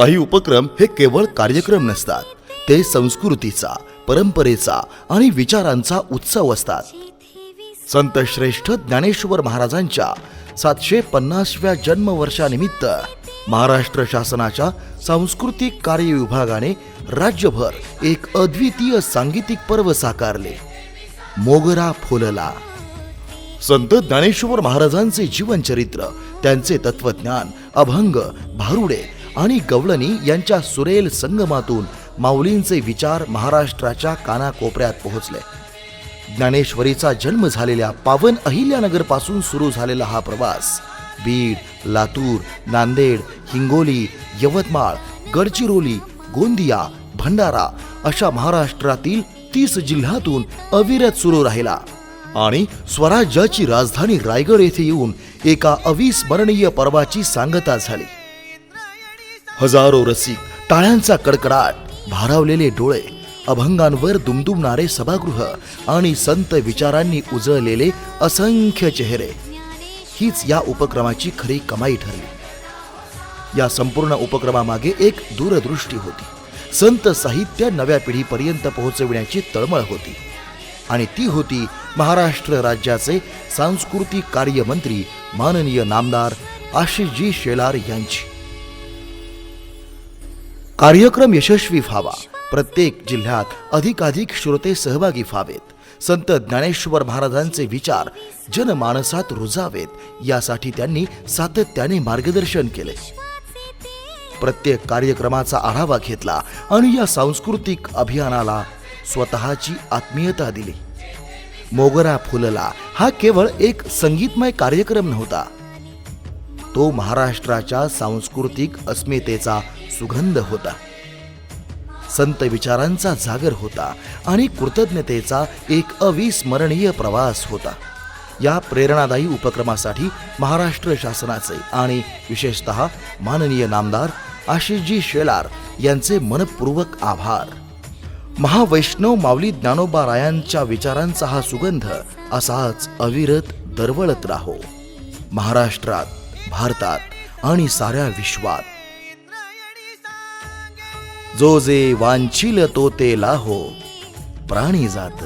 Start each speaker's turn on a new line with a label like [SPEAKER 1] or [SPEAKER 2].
[SPEAKER 1] काही उपक्रम हे केवळ कार्यक्रम नसतात, ते संस्कृतीचा, परंपरेचा आणि विचारांचा उत्सव असतात. संत श्रेष्ठ ज्ञानेश्वर महाराजांच्या 750व्या जन्मवर्षानिमित्त महाराष्ट्र शासनाच्या सांस्कृतिक कार्य विभागाने राज्यभर एक अद्वितीय सांगीतिक पर्व साकारले. मोगरा फुलला. संत ज्ञानेश्वर महाराजांचे जीवनचरित्र, त्यांचे तत्वज्ञान, अभंग, भारुडे आणि गवळणी यांच्या सुरेल संगमातून माऊलींचे विचार महाराष्ट्राच्या कानाकोपऱ्यात पोहोचले. ज्ञानेश्वरीचा जन्म झालेल्या पावन अहिल्यानगर पासून सुरू झालेला हा प्रवास बीड, लातूर, नांदेड, हिंगोली, यवतमाळ, गडचिरोली, गोंदिया, भंडारा अशा महाराष्ट्रातील 30 जिल्ह्यातून अविरत सुरू राहिला आणि स्वराज्याची राजधानी रायगड येथे येऊन एका अविस्मरणीय पर्वाची सांगता झाली. हजारो रसिक, टाळ्यांचा कडकडाट, भारावलेले डोळे, अभंगांवर दुमदुमणारे सभागृह आणि संत विचारांनी उजळलेले असंख्य चेहरे, हीच या उपक्रमाची खरी कमाई ठरली. या संपूर्ण उपक्रमामागे एक दूरदृष्टी होती. संत साहित्य नव्या पिढीपर्यंत पोहोचविण्याची तळमळ होती आणि ती होती महाराष्ट्र राज्याचे सांस्कृतिक कार्य मंत्री माननीय नामदार आशिषजी शेलार यांची. कार्यक्रम यशस्वी व्हावा, प्रत्येक जिल्ह्यात अधिकाधिक श्रोते सहभागी व्हावेत, संत ज्ञानेश्वर महाराजांचे विचार जनमानसात रुजावेत, यासाठी त्यांनी सातत्याने मार्गदर्शन केले. प्रत्येक कार्यक्रमाचा आढावा घेतला आणि या सांस्कृतिक अभियानाला स्वतःची आत्मीयता दिली. मोगरा फुलला हा केवळ एक संगीतमय कार्यक्रम नव्हता, तो महाराष्ट्राच्या सांस्कृतिक अस्मितेचा सुगंध होता, संत विचारांचा जागर होता आणि कृतज्ञतेचा एक अविस्मरणीय प्रवास होता. या प्रेरणादायी उपक्रमासाठी महाराष्ट्र शासनाचे आणि विशेषतः माननीय नामदार आशिषजी शेलार यांचे मनपूर्वक आभार. महावैष्णव माऊली ज्ञानोबा रायांच्या विचारांचा हा सुगंध असाच अविरत दरवळत राहो, महाराष्ट्रात, भारतात आणि साऱ्या विश्वात. जो जे वांछील तो ते लाहो, प्राणी जात